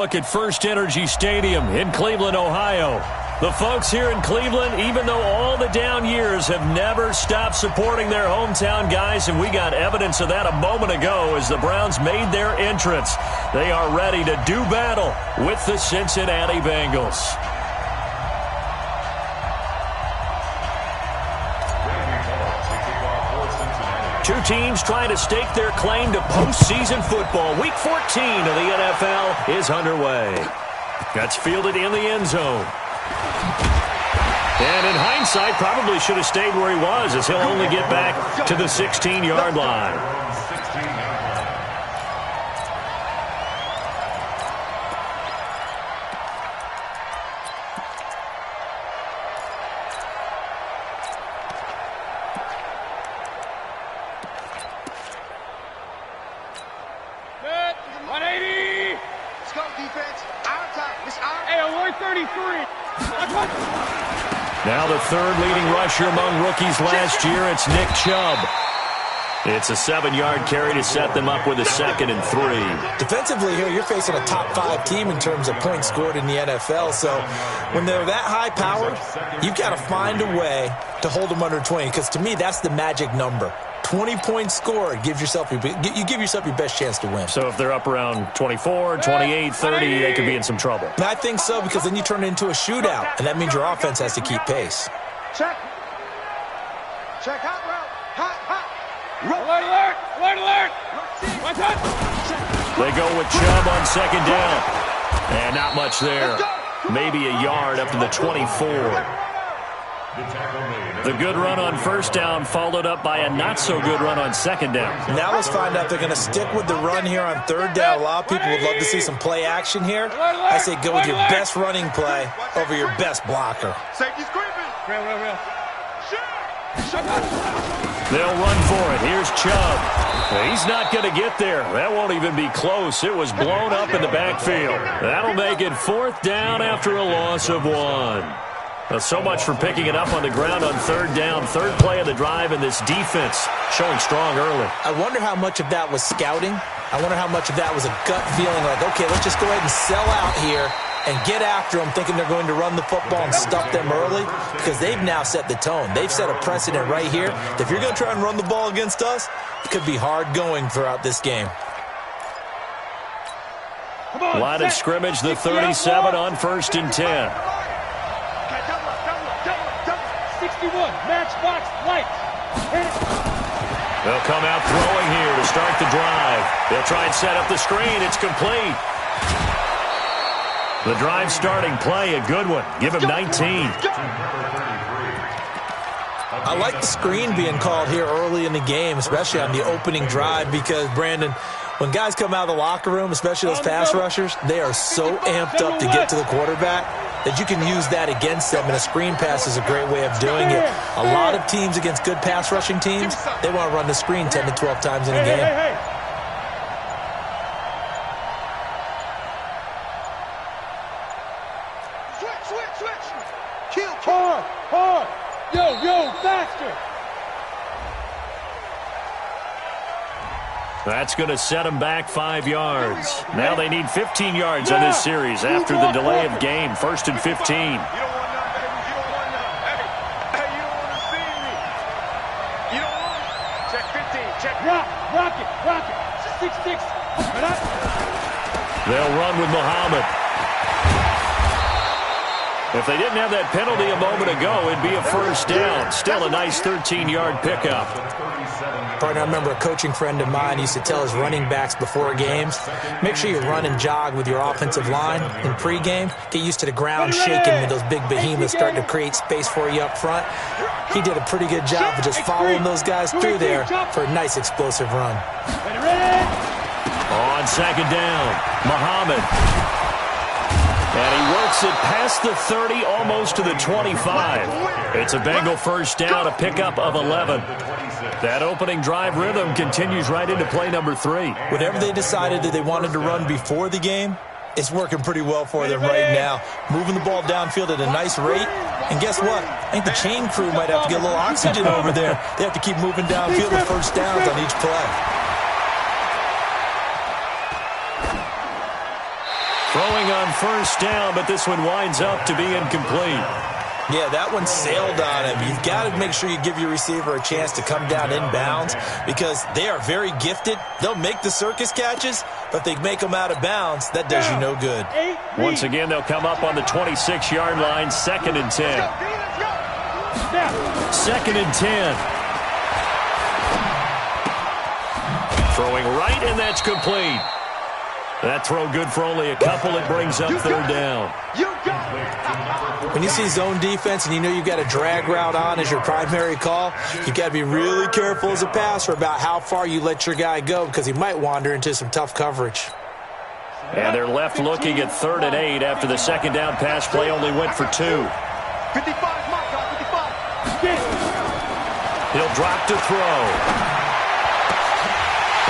Look at First Energy Stadium in Cleveland, Ohio. The folks here in Cleveland, even though all the down years, have never stopped supporting their hometown guys, and we got evidence of that a moment ago as the Browns made their entrance. They are ready to do battle with the Cincinnati Bengals. Two teams trying to stake their claim to postseason football. Week 14 of the NFL is underway. That's fielded in the end zone. And in hindsight, probably should have stayed where he was, as he'll only get back to the 16-yard line. Now the third leading rusher among rookies last year, it's Nick Chubb. It's a 7-yard carry to set them up with a 2nd and 3. Defensively here, you're facing a top-5 team in terms of points scored in the NFL. So when they're that high-powered, you've got to find a way to hold them under 20. Because to me, that's the magic number. 20 points scored, you give yourself your best chance to win. So if they're up around 24, 28, 30, they could be in some trouble. And I think so, because then you turn it into a shootout, and that means your offense has to keep pace. Check. Check out route. Hot. Alert, alert, alert, alert. One touch. They go with Chubb on 2nd down. And not much there. Maybe a yard up to the 24. The good run on 1st down followed up by a not-so-good run on 2nd down. Now let's find out if they're going to stick with the run here on 3rd down. A lot of people would love to see some play action here. I say go with your best running play over your best blocker. Safety screaming. Real. They'll run for it. Here's Chubb. He's not going to get there. That won't even be close. It was blown up in the backfield. That'll make it 4th down after a loss of 1. So much for picking it up on the ground on 3rd down. 3rd play of the drive, and this defense showing strong early. I wonder how much of that was scouting. I wonder how much of that was a gut feeling like, okay, let's just go ahead and sell out here and get after them, thinking they're going to run the football and stuff them early, because they've now set the tone. They've set a precedent right here. If you're going to try and run the ball against us, it could be hard going throughout this game. Line of scrimmage, the 37 on 1st and 10. 61, matchbox, lights. They'll come out throwing here to start the drive. They'll try and set up the screen. It's complete. The drive starting play, a good one. Give him 19. I like the screen being called here early in the game, especially on the opening drive, because, Brandon, when guys come out of the locker room, especially those pass rushers, they are so amped up to get to the quarterback that you can use that against them, and a screen pass is a great way of doing it. A lot of teams against good pass rushing teams, they want to run the screen 10 to 12 times in a game. Switch. Kill. Hard. Yo, faster. That's going to set them back 5 yards. Now they need 15 yards on this series after the delay of game. 1st and 15. You don't want none, baby. You don't want none. Hey, you don't want to see me. You don't want it. Check 15. Check. Rock it. 6-6. They'll run with Muhammad. If they didn't have that penalty a moment ago, it'd be a 1st down. Still a nice 13-yard pickup. Partner, I remember a coaching friend of mine used to tell his running backs before games, make sure you run and jog with your offensive line in pregame. Get used to the ground shaking when those big behemoths start to create space for you up front. He did a pretty good job of just following those guys through there for a nice explosive run. On 2nd down, Muhammad. And he works it past the 30, almost to the 25. It's a Bengal 1st down, a pickup of 11. That opening drive rhythm continues right into play number 3. Whatever they decided that they wanted to run before the game, it's working pretty well for them right now. Moving the ball downfield at a nice rate. And guess what? I think the chain crew might have to get a little oxygen over there. They have to keep moving downfield with 1st downs on each play. Throwing going on first down, but this one winds up to be incomplete. Yeah, that one sailed on him. You've got to make sure you give your receiver a chance to come down inbounds because they are very gifted. They'll make the circus catches, but if they make them out of bounds, that does you no good. Once again, they'll come up on the 26-yard line, 2nd and 10. 2nd and 10. Throwing right, and that's complete. That throw good for only a couple. It brings up 3rd down. When you see zone defense and you know you've got a drag route on as your primary call, you've got to be really careful as a passer about how far you let your guy go because he might wander into some tough coverage. And they're left looking at 3rd and 8 after the 2nd down pass play only went for 2. 55, He'll drop to throw.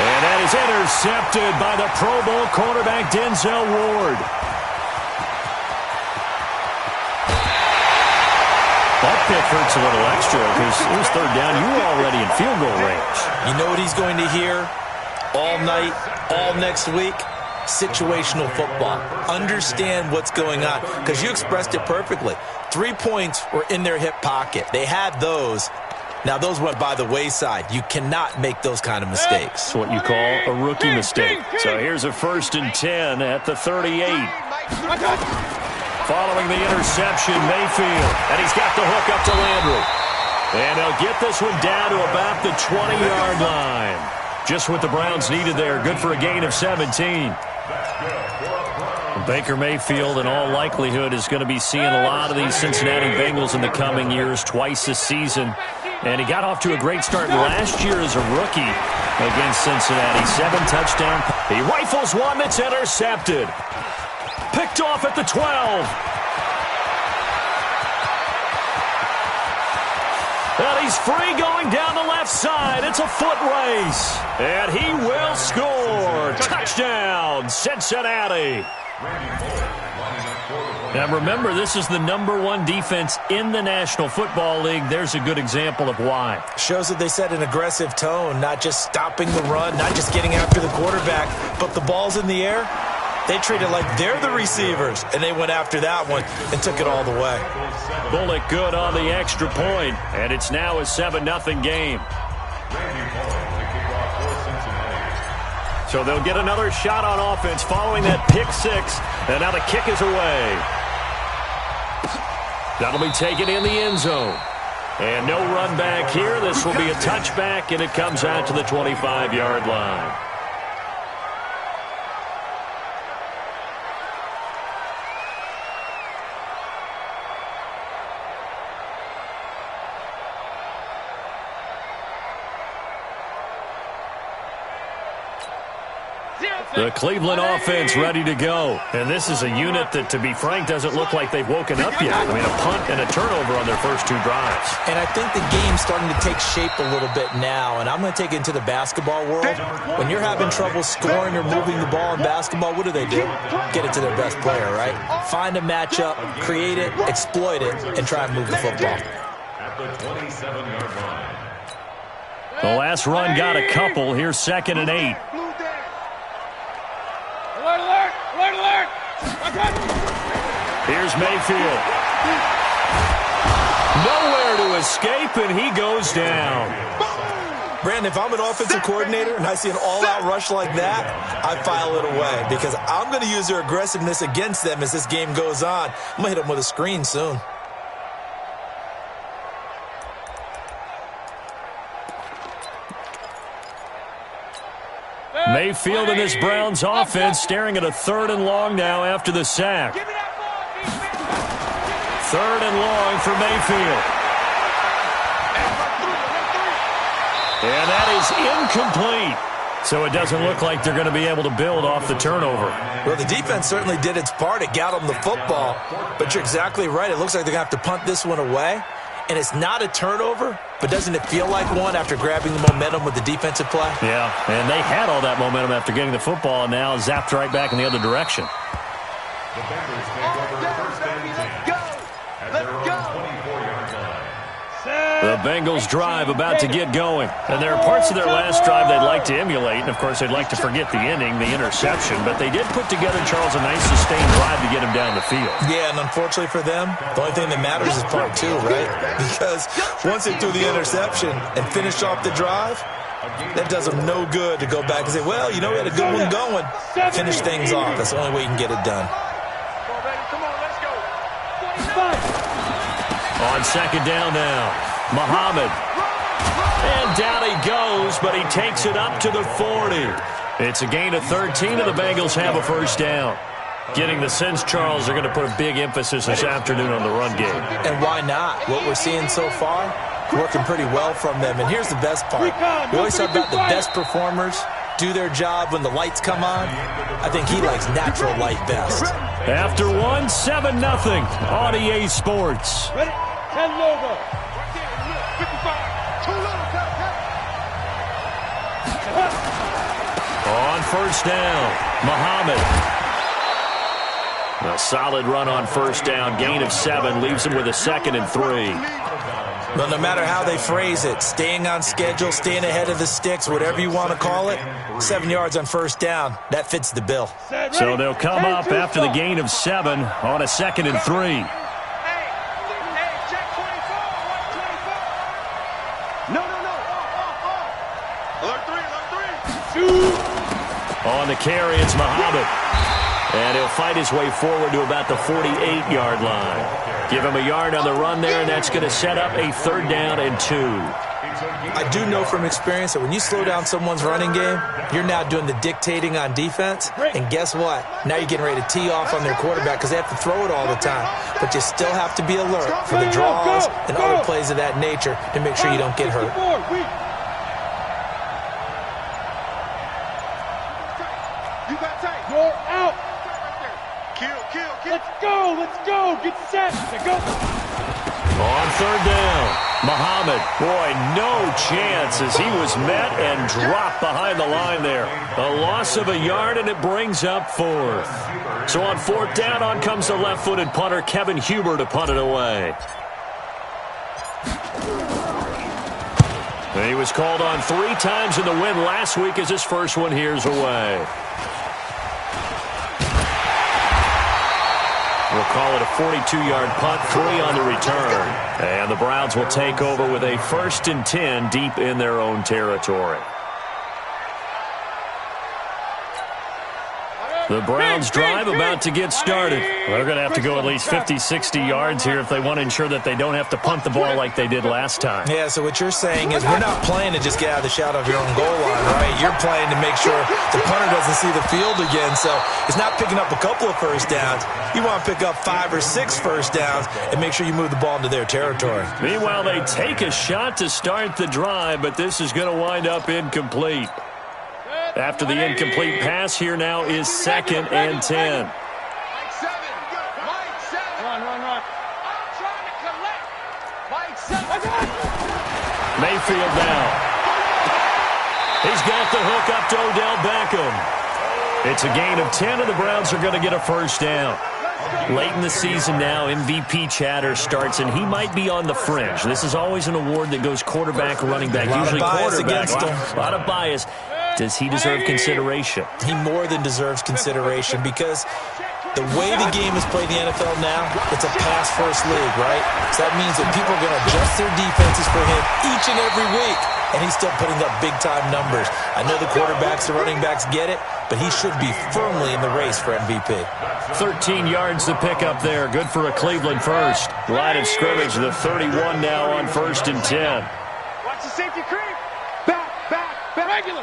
And that is intercepted by the Pro Bowl cornerback Denzel Ward. That pick hurts a little extra because it was 3rd down. You were already in field goal range. You know what he's going to hear all night, all next week? Situational football. Understand what's going on because you expressed it perfectly. 3 points were in their hip pocket. They had those. Now, those went by the wayside. You cannot make those kind of mistakes. It's what you call a rookie mistake. So here's a 1st and 10 at the 38. Following the interception, Mayfield. And he's got the hook up to Landry. And they'll get this one down to about the 20-yard line. Just what the Browns needed there. Good for a gain of 17. Baker Mayfield, in all likelihood, is going to be seeing a lot of these Cincinnati Bengals in the coming years, twice this season. And he got off to a great start last year as a rookie against Cincinnati. 7 touchdowns. He rifles one that's intercepted. Picked off at the 12. And he's free going down the left side. It's a foot race. And he will score. Touchdown, Cincinnati. Now remember, this is the #1 defense in the National Football League. There's a good example of why. Shows that they set an aggressive tone, not just stopping the run, not just getting after the quarterback, but the ball's in the air. They treat it like they're the receivers, and they went after that one and took it all the way. Bullock good on the extra point, and it's now a 7-0 game. So they'll get another shot on offense following that pick 6, and now the kick is away. That'll be taken in the end zone. And no run back here. This will be a touchback, and it comes out to the 25-yard line. The Cleveland offense ready to go. And this is a unit that, to be frank, doesn't look like they've woken up yet. I mean, a punt and a turnover on their first 2 drives. And I think the game's starting to take shape a little bit now. And I'm going to take it into the basketball world. When you're having trouble scoring or moving the ball in basketball, what do? Get it to their best player, right? Find a matchup, create it, exploit it, and try and move the football. At the 27-yard line. The last run got a couple. Here's 2nd and 8. Alert, alert, alert, alert. Here's Mayfield. Nowhere to escape, and he goes down. Brandon, if I'm an offensive coordinator and I see an all-out rush like that, I file it away because I'm going to use their aggressiveness against them as this game goes on. I'm going to hit them with a screen soon. Mayfield and this Browns offense staring at a 3rd and long now after the sack. 3rd and long for Mayfield. And that is incomplete. So it doesn't look like they're going to be able to build off the turnover. Well, the defense certainly did its part. It got them the football. But you're exactly right. It looks like they're going to have to punt this one away. And it's not a turnover, but doesn't it feel like one after grabbing the momentum with the defensive play? Yeah, and they had all that momentum after getting the football and now zapped right back in the other direction. The Bengals take over 1st and 10 at their own 24-yard line. The Bengals drive about to get going. And there are parts of their last drive they'd like to emulate. And, of course, they'd like to forget the ending, the interception. But they did put together, Charles, a nice sustained drive to get him down the field. Yeah, and unfortunately for them, the only thing that matters is part two, right? Because once they threw the interception and finished off the drive, that does them no good to go back and say, well, you know, we had a good one going. Finish things off. That's the only way you can get it done. On second down now, Muhammad. And down he goes, but he takes it up to the 40. It's a gain of 13, and the Bengals have a first down. Getting the sense, Charles, they're going to put a big emphasis this afternoon on the run game. And why not? What we're seeing so far, working pretty well from them. And here's the best part. We always talk about the best performers do their job when the lights come on. I think he likes natural light best. After one, 7-0 on EA Sports. Ready? 10 logo. 55. Too low. On first down, Muhammad. A solid run on first down. Gain of 7 leaves him with a 2nd and 3. Well, no matter how they phrase it, staying on schedule, staying ahead of the sticks, whatever you want to call it, 7 yards on first down, that fits the bill. So they'll come up after the gain of 7 on a 2nd and 3. On the carry, it's Muhammad. And he'll fight his way forward to about the 48-yard line. Give him a yard on the run there, and that's going to set up a 3rd down and 2. I do know from experience that when you slow down someone's running game, you're now doing the dictating on defense. And guess what? Now you're getting ready to tee off on their quarterback because they have to throw it all the time. But you still have to be alert for the draws and other plays of that nature to make sure you don't get hurt. You're out. Let's go. Get set. Go. On 3rd down, Muhammad. Boy, no chance as he was met and dropped behind the line there. A loss of a yard, and it brings up 4th. So on 4th down, on comes the left-footed punter, Kevin Huber, to punt it away. And he was called on 3 times in the win last week as his first one here's away. We'll call it a 42-yard punt, 3 on the return. And the Browns will take over with a 1st and 10 deep in their own territory. The Browns drive about to get started. They're going to have to go at least 50, 60 yards here if they want to ensure that they don't have to punt the ball like they did last time. Yeah, so what you're saying is we're not playing to just get out of the shadow of your own goal line, right? You're playing to make sure the punter doesn't see the field again. So it's not picking up a couple of first downs. You want to pick up 5 or 6 first downs and make sure you move the ball into their territory. Meanwhile, they take a shot to start the drive, but this is going to wind up incomplete. After the incomplete pass, here now is 2nd and 10. Run. I'm trying to collect. Mike 7. Mayfield now. He's got the hook up to Odell Beckham. It's a gain of 10, and the Browns are going to get a first down. Late in the season now, MVP chatter starts, and he might be on the fringe. This is always an award that goes quarterback, running back, usually quarterback. A lot of bias. Does he deserve consideration? He more than deserves consideration because the way the game is played in the NFL now, it's a pass-first league, right? So that means that people are going to adjust their defenses for him each and every week, and he's still putting up big-time numbers. I know the quarterbacks, the running backs get it, but he should be firmly in the race for MVP. 13 yards to pick up there. Good for a Cleveland first. Line of scrimmage, the 31 now on 1st and 10. Watch the safety creep. Back. Regular.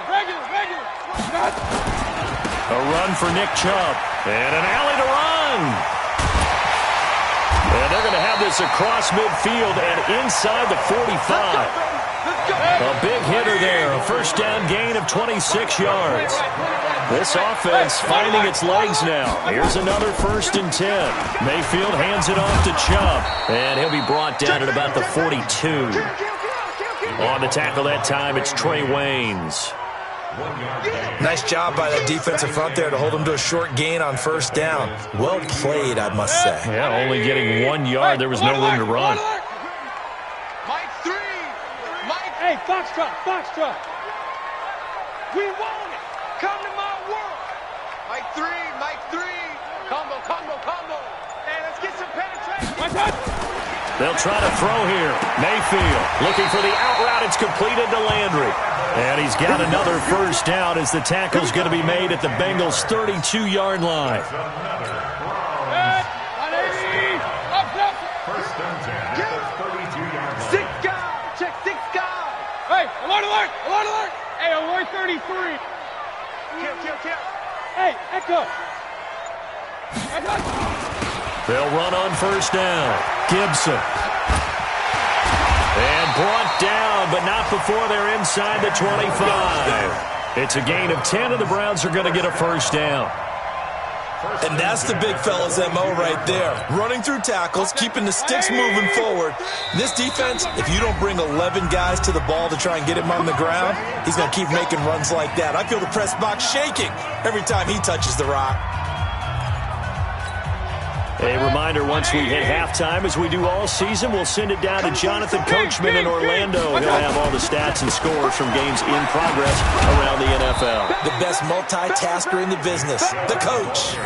A run for Nick Chubb. And an alley to run. And they're going to have this across midfield and inside the 45. A big hitter there. A first down gain of 26 yards. This offense finding its legs now. Here's another 1st and 10. Mayfield hands it off to Chubb. And he'll be brought down at about the 42. On the tackle that time, it's Trey Waynes. Nice job by that defensive front there to hold him to a short gain on first down. Well played, I must say. Yeah, only getting 1 yard. There was no room to run. Mike 3. Foxtrot. We want it. Come to my world. Mike 3. Combo. And let's get some penetration. They'll try to throw here. Mayfield looking for the out route. It's completed to Landry. And he's got another first down as the tackle's going to be made at the Bengals' 32-yard line. Six guys. Hey, alert. Hey, alert 33. Kill. Hey, Echo. They'll run on first down. Gibson. And brought down, but not before they're inside the 25. It's a gain of 10, and the Browns are going to get a first down. And that's the big fella's MO right there. Running through tackles, keeping the sticks moving forward. This defense, if you don't bring 11 guys to the ball to try and get him on the ground, he's going to keep making runs like that. I feel the press box shaking every time he touches the rock. A reminder, once we hit halftime, as we do all season, we'll send it down to Jonathan Coachman in Orlando. He'll have all the stats and scores from games in progress around the NFL. The best multitasker in the business, the coach.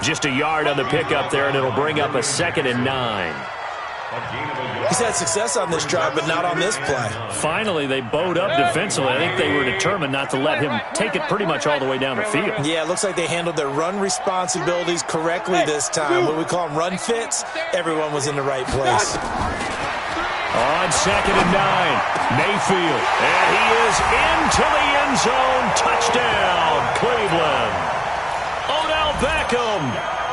Just a yard on the pickup there, and it'll bring up a 2nd and 9. He's had success on this drive, but not on this play. Finally, they bowed up defensively. I think they were determined not to let him take it pretty much all the way down the field. Yeah, it looks like they handled their run responsibilities correctly this time. What we call them run fits, everyone was in the right place. On 2nd and 9, Mayfield. And he is into the end zone. Touchdown, Cleveland. Odell Beckham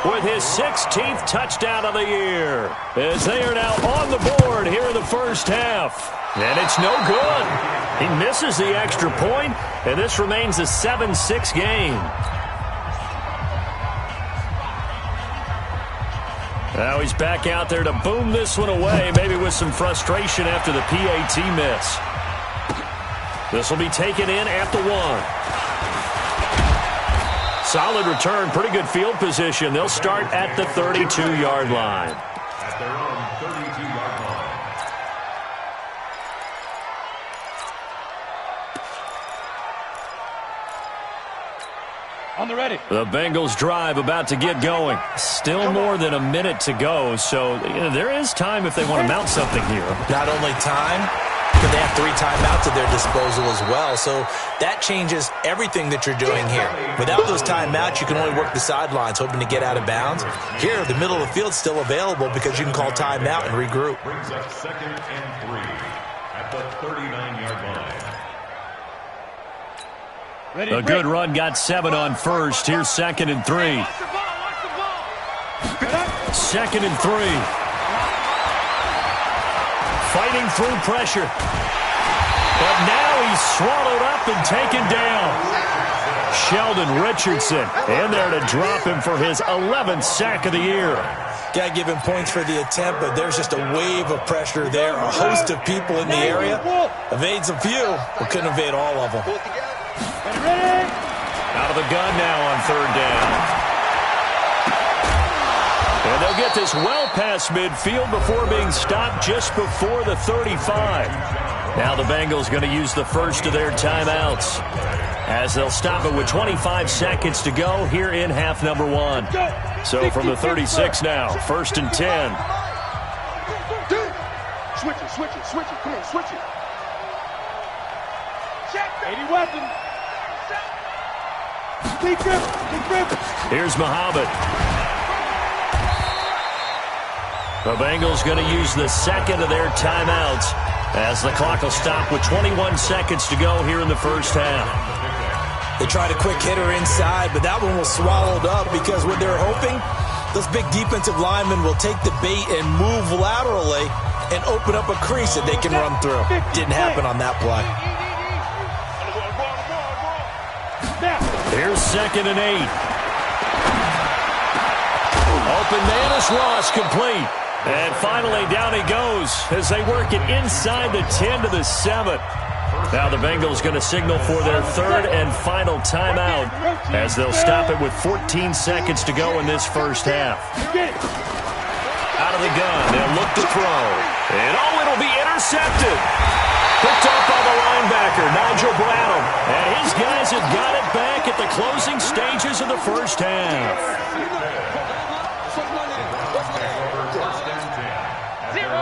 with his 16th touchdown of the year, as they are now on the board here in the first half. And it's no good. He misses the extra point, and this remains a 7-6 game. Now he's back out there to boom this one away, maybe with some frustration after the PAT miss. This will be taken in at the 1. Solid return, pretty good field position. They'll start at the 32-yard line. At their own 32-yard line. On the ready. The Bengals drive about to get going. Still more than a minute to go, so there is time if they want to mount something here. Not only time, but they have 3 timeouts at their disposal as well. So that changes everything that you're doing here. Without those timeouts, you can only work the sidelines, hoping to get out of bounds. Here, the middle of the field's still available because you can call timeout and regroup. Brings up 2nd and 3 at the 39-yard line. A good run got 7 on first. Here's 2nd and 3. 2nd and 3. Fighting through pressure. But now he's swallowed up and taken down. Sheldon Richardson in there to drop him for his 11th sack of the year. Got to give him points for the attempt, but there's just a wave of pressure there. A host of people in the area. Evades a few, but couldn't evade all of them. Out of the gun now on 3rd down. And they'll get this well past midfield before being stopped just before the 35. Now the Bengals going to use the first of their timeouts, as they'll stop it with 25 seconds to go here in half number 1. So from the 36 now, 1st and 10. Switch it. Come on, switch it. 80 weapons. Deep grip. Here's Muhammad. The Bengals going to use the 2nd of their timeouts, as the clock will stop with 21 seconds to go here in the first half. They tried a quick hitter inside, but that one was swallowed up because what they're hoping, those big defensive linemen will take the bait and move laterally and open up a crease that they can run through. Didn't happen on that play. Here's 2nd and 8. Open man is Ross, complete. And finally, down he goes as they work it inside the 10 to the 7. Now the Bengals going to signal for their 3rd and final timeout, as they'll stop it with 14 seconds to go in this first half. Out of the gun, they'll look to throw. And it'll be intercepted. Picked up by the linebacker, Nigel Bradham. And his guys have got it back at the closing stages of the first half.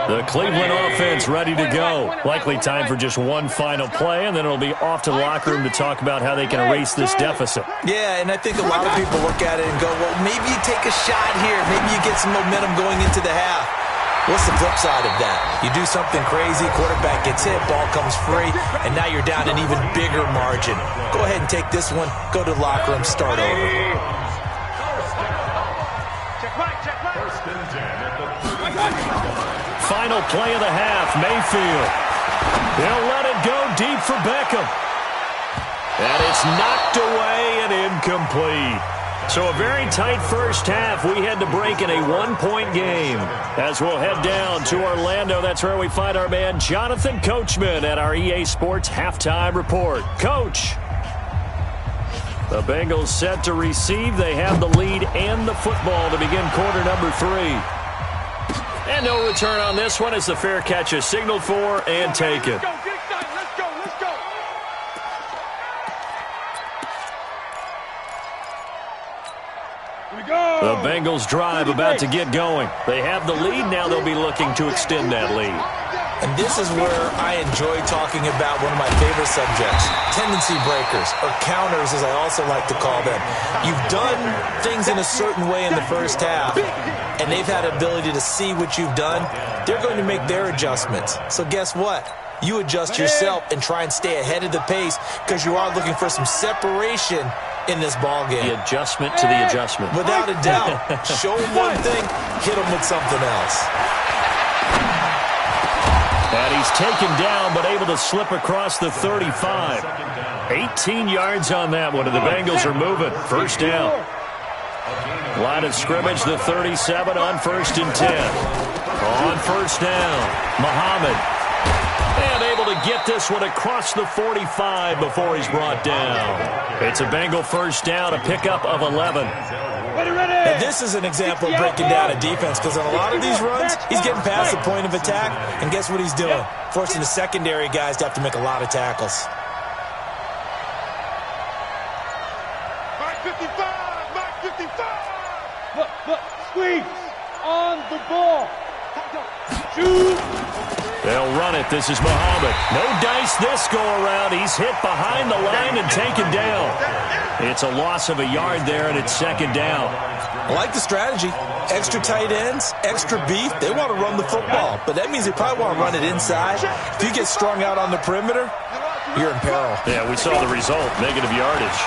The Cleveland offense ready to go. Likely time for just one final play, and then it'll be off to the locker room to talk about how they can erase this deficit. Yeah, and I think a lot of people look at it and go, well, maybe you take a shot here. Maybe you get some momentum going into the half. What's the flip side of that? You do something crazy, quarterback gets hit, ball comes free, and now you're down an even bigger margin. Go ahead and take this one, go to the locker room, start over. Final play of the half, Mayfield. They'll let it go deep for Beckham. And it's knocked away and incomplete. So a very tight first half. We had to break in a one-point game. As we'll head down to Orlando, that's where we find our man Jonathan Coachman at our EA Sports Halftime Report. Coach. The Bengals set to receive. They have the lead and the football to begin quarter number 3. And no return on this one as the fair catch is signaled for and taken. Let's go, get excited. Let's go, let's go. Here we go. The Bengals drive about to get going. They have the lead. Now they'll be looking to extend that lead. And this is where I enjoy talking about one of my favorite subjects, tendency breakers, or counters as I also like to call them. You've done things in a certain way in the first half, and they've had ability to see what you've done. They're going to make their adjustments. So guess what? You adjust yourself and try and stay ahead of the pace because you are looking for some separation in this ball game. The adjustment to the adjustment. Without a doubt. Show them one thing, hit them with something else. And he's taken down, but able to slip across the 35. 18 yards on that one, and the Bengals are moving. First down. Line of scrimmage, the 37 on 1st and 10. On first down, Muhammad. And able to get this one across the 45 before he's brought down. It's a Bengal first down, a pickup of 11. Now, this is an example of breaking down a defense because on a lot of these runs, he's getting past the point of attack, and guess what he's doing? Forcing the secondary guys to have to make a lot of tackles. Mark 55, Mark 55. Look, squeeze on the ball. Shoot. They'll run it. This is Muhammad. No dice this go-around. He's hit behind the line and taken down. It's a loss of a yard there, and it's second down. I like the strategy. Extra tight ends, extra beef. They want to run the football, but that means they probably want to run it inside. If you get strung out on the perimeter, you're in peril. Yeah, we saw the result. Negative yardage.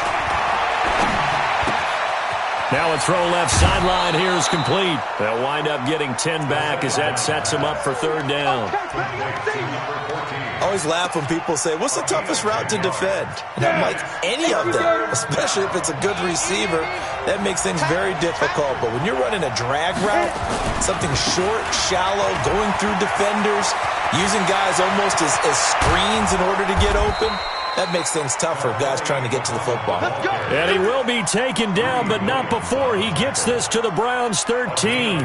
Now a throw left sideline here is complete. They'll wind up getting 10 back as that sets them up for third down. I always laugh when people say, what's the toughest route to defend? And I'm like, any of them, especially if it's a good receiver. That makes things very difficult. But when you're running a drag route, something short, shallow, going through defenders, using guys almost as screens in order to get open, that makes things tougher, guys trying to get to the football. And he will be taken down, but not before he gets this to the Browns' 13.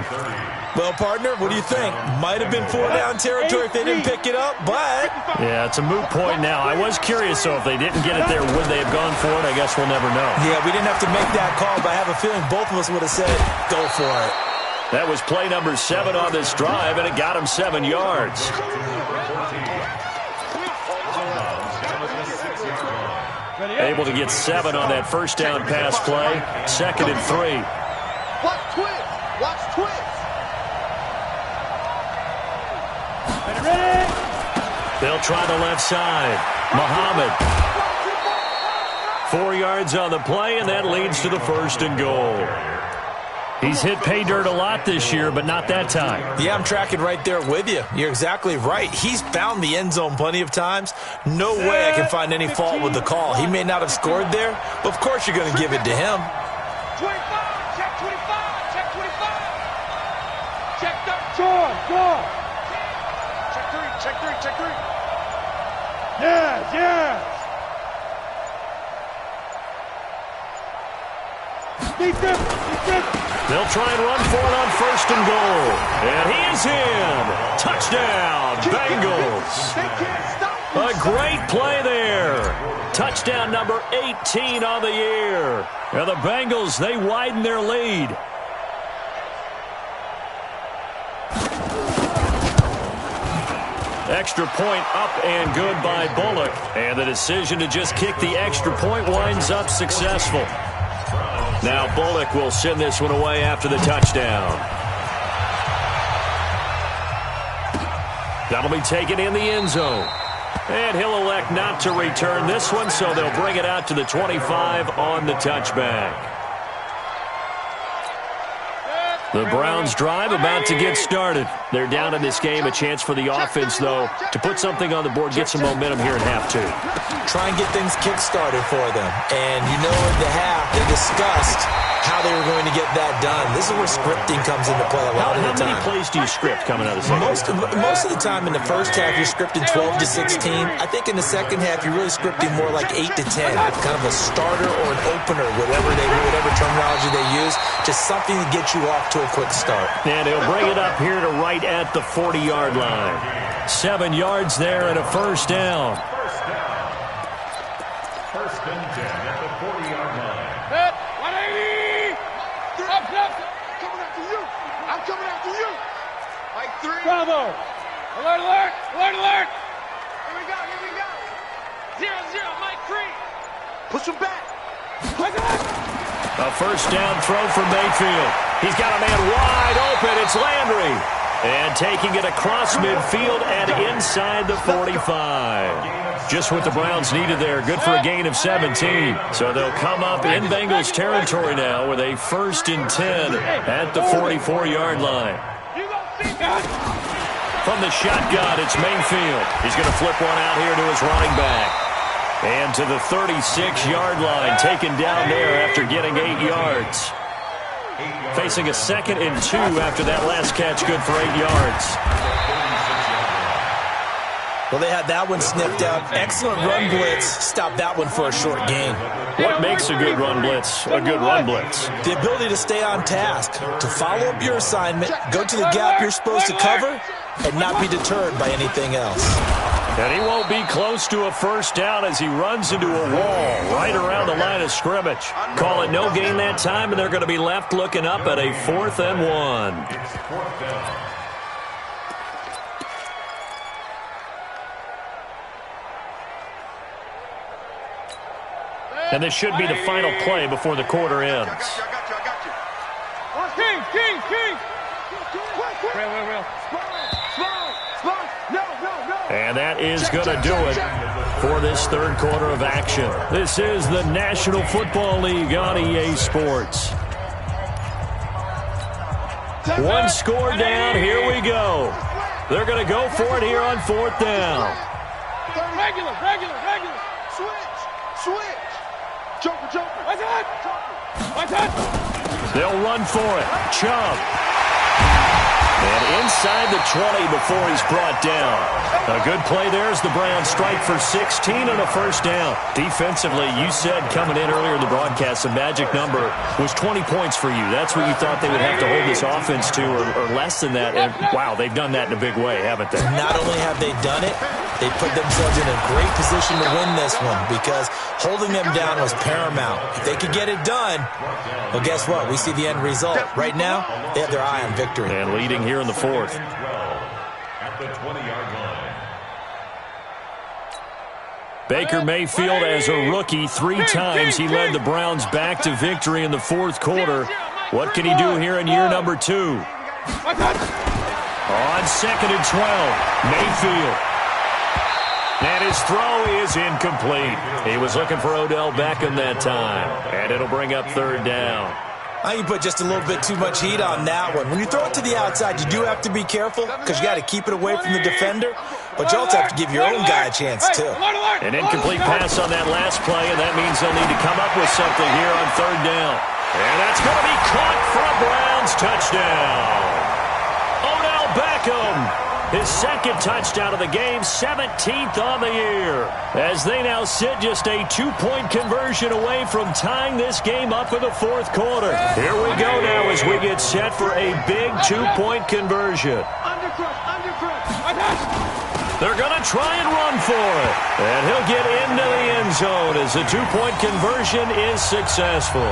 Well, partner, what do you think? Might have been 4-down territory if they didn't pick it up, but... Yeah, it's a moot point now. I was curious, so if they didn't get it there, would they have gone for it? I guess we'll never know. Yeah, we didn't have to make that call, but I have a feeling both of us would have said, go for it. That was play number 7 on this drive, and it got him 7 yards. Able to get 7 on that first down pass play. 2nd and 3. Watch twist. Watch twist. They'll try the left side. Muhammad. 4 yards on the play, and that leads to the 1st and goal. He's hit pay dirt a lot this year, but not that time. Yeah, I'm tracking right there with you. You're exactly right. He's found the end zone plenty of times. No way I can find any fault with the call. He may not have scored there, but of course you're going to give it to him. 25. Check 25. Check 25. Check 30. Go. Check 3. Check 3. Check 3. Yes. Defense. They'll try and run for it on 1st and goal. And he is in. Touchdown, Bengals. They can't stop A great play there. Touchdown number 18 on the year. And the Bengals, they widen their lead. Extra point up and good by Bullock. And the decision to just kick the extra point winds up successful. Now Bullock will send this one away after the touchdown. That'll be taken in the end zone. And he'll elect not to return this one, so they'll bring it out to the 25 on the touchback. The Browns drive about to get started. They're down in this game. A chance for the offense, though, to put something on the board, get some momentum here in half two. Try and get things kick-started for them. And you know in the half, they discussed how they were going to get that done. This is where scripting comes into play a lot of the time. How many plays do you script coming out of the second? Most of the time in the first half, you're scripting 12 to 16. I think in the second half, you're really scripting more like 8 to 10. Kind of a starter or an opener, whatever terminology they use. Just something to get you off to a quick start. And he'll bring it up here to right at the 40-yard line. 7 yards there and a first down. First and 10 at the 40-yard line. 180! Up. Coming after you. I'm coming after you. Like 3. Bravo! Alert, alert! Alert, alert! Here we go. 0-0, Mike 3. Push him back. A first down throw for Mayfield. He's got a man wide open. It's Landry. And taking it across midfield and inside the 45. Just what the Browns needed there. Good for a gain of 17. So they'll come up in Bengals territory now with a first and 10 at the 44-yard line. From the shotgun, it's Mayfield. He's going to flip one out here to his running back. And to the 36-yard line, taken down there after getting 8 yards. Facing a 2nd and 2 after that last catch, good for 8 yards. Well, they had that one sniffed out. Excellent run blitz. Stopped that one for a short gain. What makes a good run blitz a good run blitz? The ability to stay on task, to follow up your assignment, go to the gap you're supposed to cover, and not be deterred by anything else. And he won't be close to a first down as he runs into a wall right around the line of scrimmage. Call it no gain that time, and they're going to be left looking up at a 4th and 1. It's 4th down. And this should be the final play before the quarter ends. I got you. King! Real. Small. No. And that is going to do it for this third quarter of action. This is the National Football League on EA Sports. One score down. Here we go. They're going to go for it here on 4th down. Regular. Switch. Joker. Watch out! They'll run for it. Chubb. And inside the 20 before he's brought down. A good play there as the Browns strike for 16 on a first down. Defensively, you said coming in earlier in the broadcast, the magic number was 20 points for you. That's what you thought they would have to hold this offense to, or less than that. And, wow, they've done that in a big way, haven't they? Not only have they done it, they put themselves in a great position to win this one because holding them down was paramount. If they could get it done, well, guess what? We see the end result. Right now, they have their eye on victory. And leading here in the 4th. At the 20-yard line. Baker Mayfield, as a rookie, 3 times he led the Browns back to victory in the 4th quarter. What can he do here in year number 2? On 2nd and 12, Mayfield. And his throw is incomplete. He was looking for Odell Beckham that time. And it'll bring up 3rd down. You put just a little bit too much heat on that one. When you throw it to the outside, you do have to be careful because you got to keep it away from the defender, but you also have to give your own guy a chance too. An incomplete pass on that last play, and that means they'll need to come up with something here on 3rd down. And that's going to be caught for a Browns touchdown. Odell Beckham. His 2nd touchdown of the game, 17th on the year. As they now sit just a 2-point conversion away from tying this game up in the 4th quarter. Here we go now as we get set for a big 2-point conversion. They're going to try and run for it. And he'll get into the end zone as the two-point conversion is successful.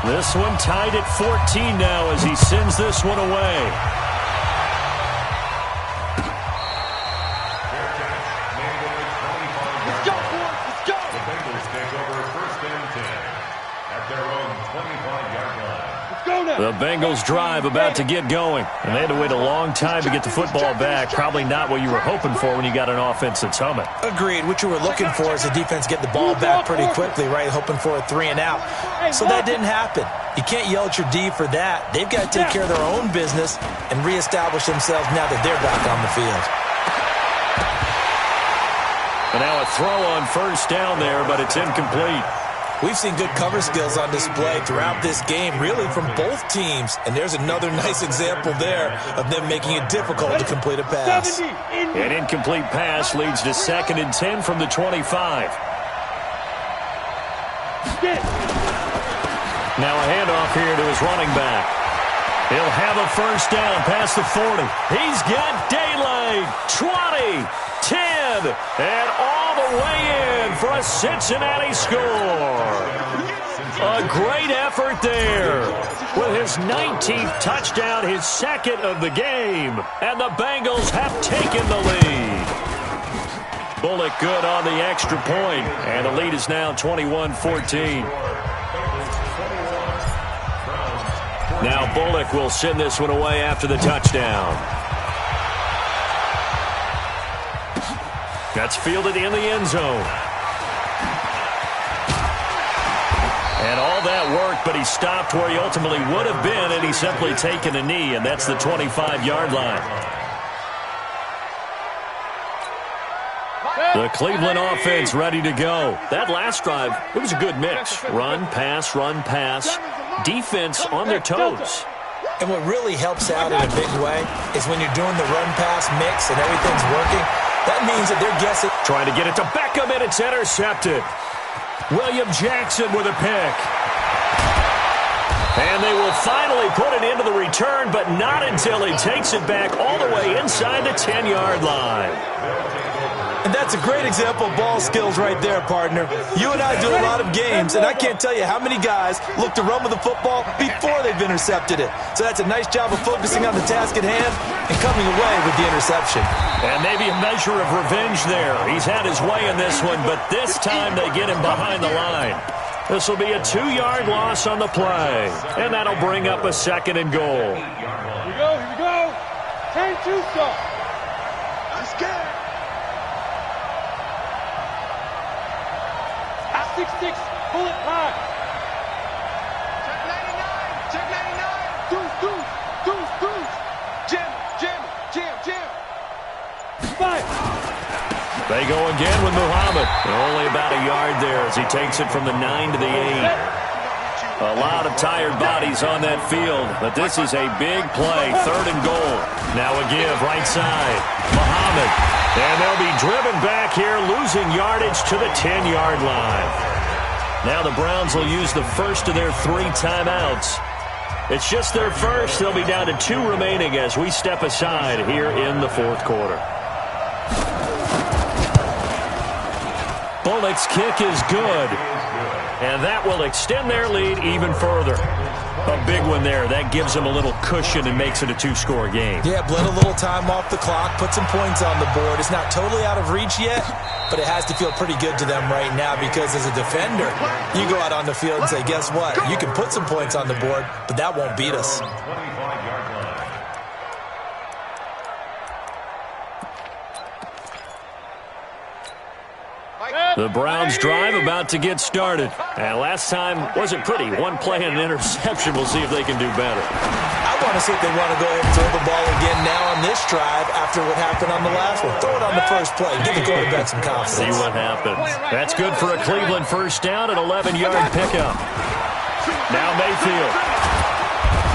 This one tied at 14 now as he sends this one away. Let's go, boys. Let's go. The Bengals take over first and 10 at their own 25-yard line. Let's go now. The Bengals drive about to get going. And they had to wait a long time to get the football back. Probably not what you were hoping for when you got an offense that's humming. Agreed. What you were looking for is the defense get the ball back pretty quickly, right? Hoping for a 3 and out. So that didn't happen. You can't yell at your D for that. They've got to take care of their own business and reestablish themselves now that they're back on the field. And now a throw on first down there, but it's incomplete. We've seen good cover skills on display throughout this game, really from both teams. And there's another nice example there of them making it difficult to complete a pass. An incomplete pass leads to 2nd and 10 from the 25. Now a handoff here to his running back. He'll have a first down past the 40. He's got daylight. 20, 10, and all the way in for a Cincinnati score. A great effort there with his 19th touchdown, his 2nd of the game, and the Bengals have taken the lead. Bullock good on the extra point, and the lead is now 21-14. Now Bullock will send this one away after the touchdown. That's fielded in the end zone. And all that worked, but he stopped where he ultimately would have been, and he's simply taken a knee, and that's the 25-yard line. The Cleveland offense ready to go. That last drive, it was a good mix. Run, pass, defense on their toes. And what really helps out in a big way is when you're doing the run-pass mix and everything's working, that means that they're guessing. Trying to get it to Beckham, and it's intercepted. William Jackson with a pick. And they will finally put it into the return, but not until he takes it back all the way inside the 10-yard line. And that's a great example of ball skills right there, partner. You and I do a lot of games, and I can't tell you how many guys look to run with the football before they've intercepted it. So that's a nice job of focusing on the task at hand and coming away with the interception. And maybe a measure of revenge there. He's had his way in this one, but this time they get him behind the line. This will be a 2-yard loss on the play, and that'll bring up a 2nd and goal. Here we go. 10-2 stop. Let's get it. 6-6, pull it high. Check 99. Jim. 5. They go again with Muhammad. Only about a yard there as he takes it from the 9 to the 8. A lot of tired bodies on that field, but this is a big play, 3rd and goal. Now a give, right side. Muhammad. And they'll be driven back here, losing yardage to the 10-yard line. Now the Browns will use the first of their 3 timeouts. It's just their first. They'll be down to 2 remaining as we step aside here in the 4th quarter. Bullock's kick is good. And that will extend their lead even further. A big one there. That gives them a little cushion and makes it a 2-score game. Yeah, bled a little time off the clock, put some points on the board. It's not totally out of reach yet, but it has to feel pretty good to them right now because as a defender, you go out on the field and say, guess what? You can put some points on the board, but that won't beat us. The Browns drive about to get started. And last time wasn't pretty. 1 play and an interception. We'll see if they can do better. I want to see if they want to go ahead and throw the ball again now on this drive after what happened on the last one. Throw it on the first play. Give the quarterback some confidence. See what happens. That's good for a Cleveland first down, an 11-yard pickup. Now Mayfield.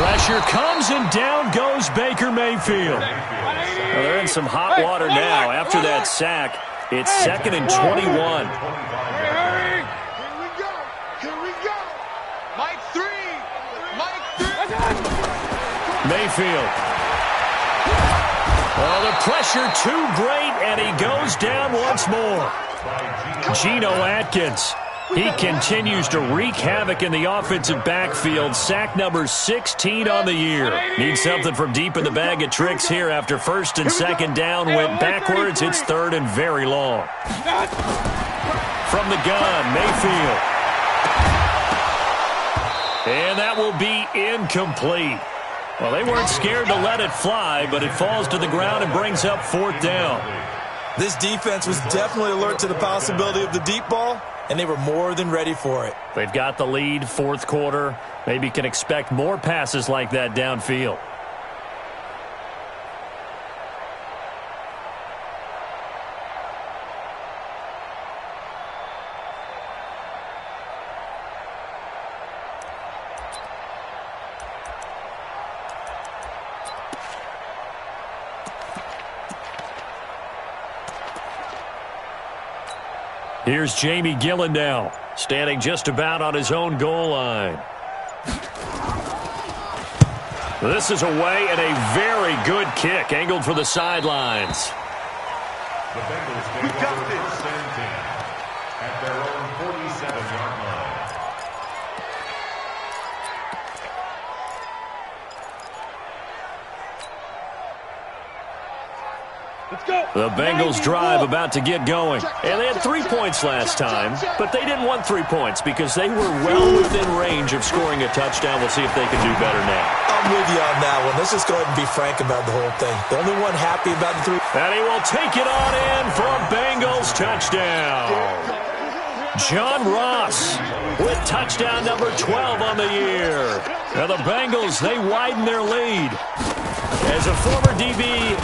Pressure comes, and down goes Baker Mayfield. Well, they're in some hot water now after that sack. It's 2nd and 21. Hurry. Here we go. Mike 3. Mayfield. Oh, the pressure too great, and he goes down once more. Geno Atkins. He continues to wreak havoc in the offensive backfield. Sack number 16 on the year. Needs something from deep in the bag of tricks here after first and second down went backwards. It's third and very long. From the gun, Mayfield. And that will be incomplete. Well, they weren't scared to let it fly, but it falls to the ground and brings up fourth down. This defense was definitely alert to the possibility of the deep ball, and they were more than ready for it. They've got the lead, fourth quarter. Maybe can expect more passes like that downfield. Here's Jamie Gillen now, standing just about on his own goal line. This is away and a very good kick, angled for the sidelines. The Bengals take over first and 10 at their own 47-yard line. Let's go. The Bengals drive about to get going. And they had 3 points last time, but they didn't want 3 points because they were well within range of scoring a touchdown. We'll see if they can do better now. I'm with you on that one. Let's just go ahead and be frank about the whole thing. The only one happy about the 3. And he will take it on in for a Bengals touchdown. John Ross with touchdown number 12 on the year. Now the Bengals, they widen their lead. As a former DB,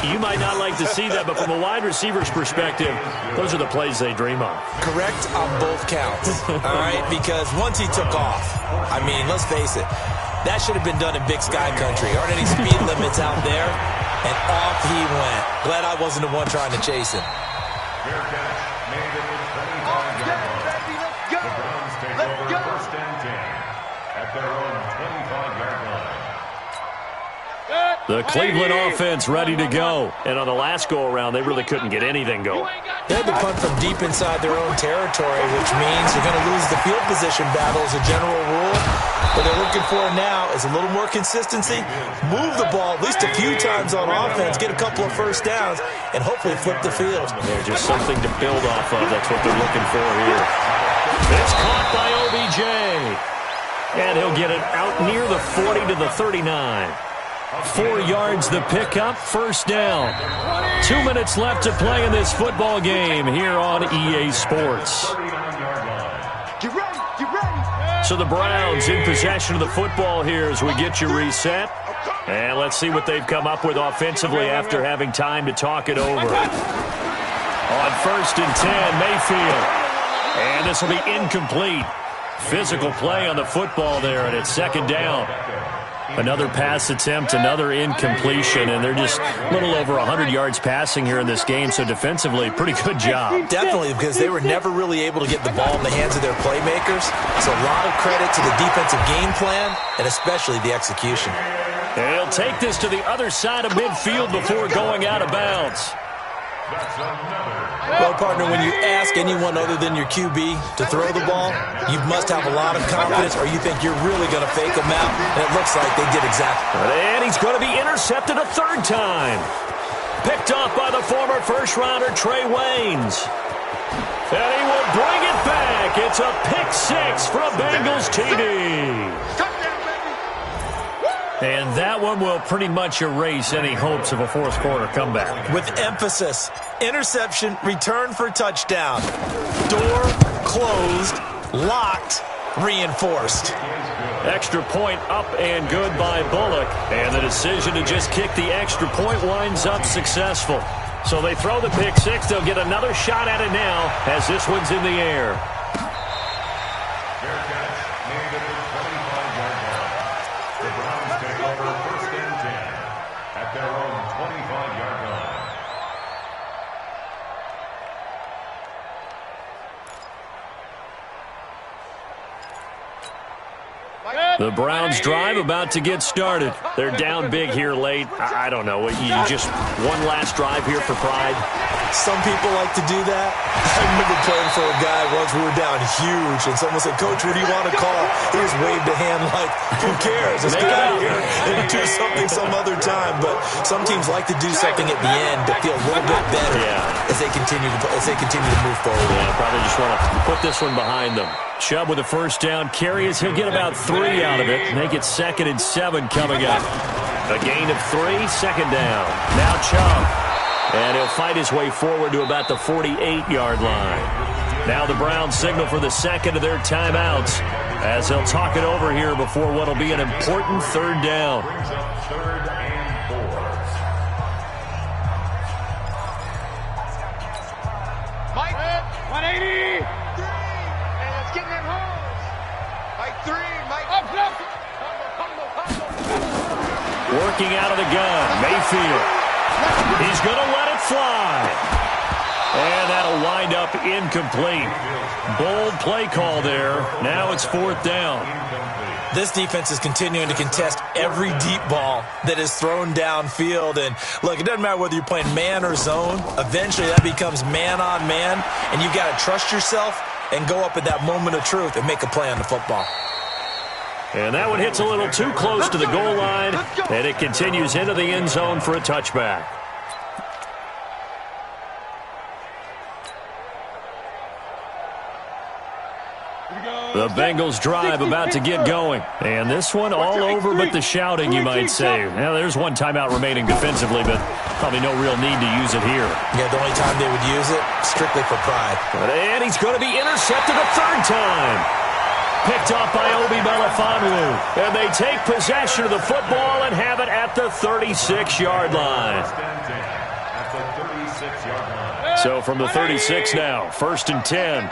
you might not like to see that, but from a wide receiver's perspective, those are the plays they dream of. Correct on both counts, all right? Because once he took off, I mean, let's face it, that should have been done in Big Sky Country. Aren't any speed limits out there? And off he went. Glad I wasn't the one trying to chase him. Fair catch made at the 25-yard line. The Browns take over first and 10 at their own 25-yard line. The Cleveland offense ready to go. And on the last go-around, they really couldn't get anything going. They had to punt from deep inside their own territory, which means you're going to lose the field position battle as a general rule. What they're looking for now is a little more consistency, move the ball at least a few times on offense, get a couple of first downs, and hopefully flip the field. There's just something to build off of. That's what they're looking for here. It's caught by OBJ. And he'll get it out near the 40 to the 39. 4 yards the pickup, first down. 2 minutes left to play in this football game here on EA Sports. Get ready, get ready. So the Browns in possession of the football here as we get you reset. And let's see what they've come up with offensively after having time to talk it over. On first and 10, Mayfield. And this will be incomplete. Physical play on the football there, and it's second down. Another pass attempt, another incompletion, and they're just a little over 100 yards passing here in this game, so defensively, pretty good job. Definitely, because they were never really able to get the ball in the hands of their playmakers. So a lot of credit to the defensive game plan, and especially the execution. And he'll take this to the other side of midfield before going out of bounds. Well, partner, when you ask anyone other than your QB to throw the ball, you must have a lot of confidence, or you think you're really going to fake them out, and it looks like they did exactly. And he's going to be intercepted a third time. Picked off by the former first-rounder Trey Waynes. And he will bring it back. It's a pick six from Bengals TD. And that one will pretty much erase any hopes of a fourth quarter comeback. With emphasis, interception, return for touchdown. Door closed, locked, reinforced. Extra point up and good by Bullock. And the decision to just kick the extra point winds up successful. So they throw the pick six. They'll get another shot at it now as this one's in the air. The Browns drive about to get started. They're down big here late. I don't know. You just one last drive here for pride? Some people like to do that. I remember playing for a guy once. We were down huge, and someone said, "Coach, what do you want to call?" He just waved a hand like, "Who cares? Let's get out of here and do something some other time." But some teams like to do something at the end to feel a little bit better as they continue to move forward. Yeah, probably just want to put this one behind them. Chubb with a first down carry as he'll get about 3 out of it. Make it 2nd and 7 coming up. A gain of 3, 2nd down. Now Chubb. And he'll fight his way forward to about the 48-yard line. Now the Browns signal for the second of their timeouts as they'll talk it over here before what will be an important 3rd down. Brings up 3rd and 4. Mike, 180. 3. Hey, let's get in them holes. Mike, 3. Mike, Up, up. Working out of the gun, Mayfield. He's going to let it fly. And that'll wind up incomplete. Bold play call there. Now it's 4th down. This defense is continuing to contest every deep ball that is thrown downfield. And, look, it doesn't matter whether you're playing man or zone. Eventually that becomes man on man, and you've got to trust yourself and go up at that moment of truth and make a play on the football. And that one hits a little too close to the goal line, and it continues into the end zone for a touchback. The Bengals drive about to get going. And this one all over but the shouting, you might say. Now, there's one timeout remaining defensively, but probably no real need to use it here. Yeah, the only time they would use it, strictly for pride. And he's going to be intercepted a 3rd time. Picked off by Obi Melifonwu. And they take possession of the football and have it at the 36-yard line. So from the 36 now, 1st and 10.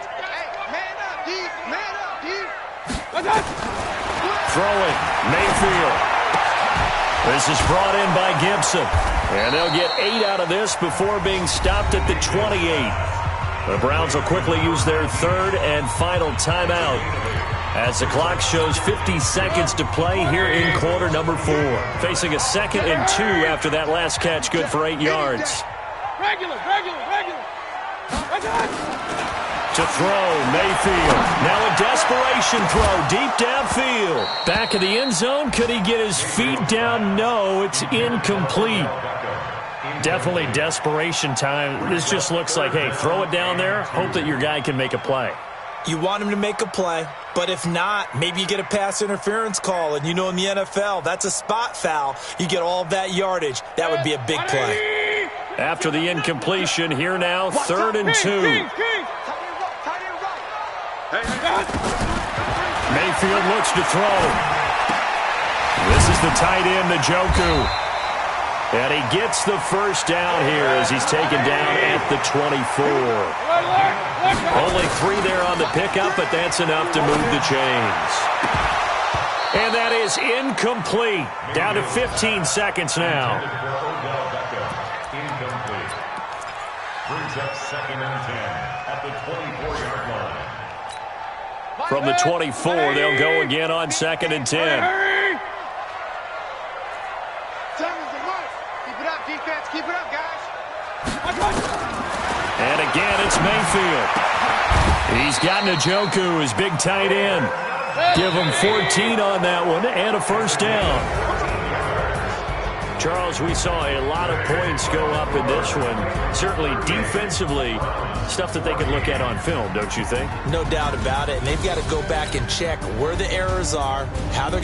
Throwing, Mayfield. This is brought in by Gibson. And they'll get 8 out of this before being stopped at the 28. The Browns will quickly use their 3rd and final timeout as the clock shows 50 seconds to play here in quarter number 4. Facing a 2nd and 2 after that last catch, good for 8 yards. Regular. To throw, Mayfield. Now a desperation throw deep downfield. Back of the end zone. Could he get his feet down? No, it's incomplete. Definitely desperation time. This just looks like, hey, throw it down there. Hope that your guy can make a play. You want him to make a play, but if not, maybe you get a pass interference call. And you know in the NFL, that's a spot foul. You get all of that yardage. That would be a big play. After the incompletion, here now, 3rd and 2. Mayfield looks to throw. This is the tight end, Njoku. And he gets the first down here as he's taken down at the 24. Only 3 there on the pickup, but that's enough to move the chains. And that is incomplete. Down to 15 seconds now. Incomplete. Brings up 2nd and 10 at the 24-yard line. From the 24, they'll go again on 2nd and 10. Keep it up, defense. Keep it up, guys. And again, it's Mayfield. He's got Njoku, his big tight end. Give him 14 on that one and a first down. Charles, we saw a lot of points go up in this one. Certainly defensively, stuff that they can look at on film, don't you think? No doubt about it. And they've got to go back and check where the errors are, how they're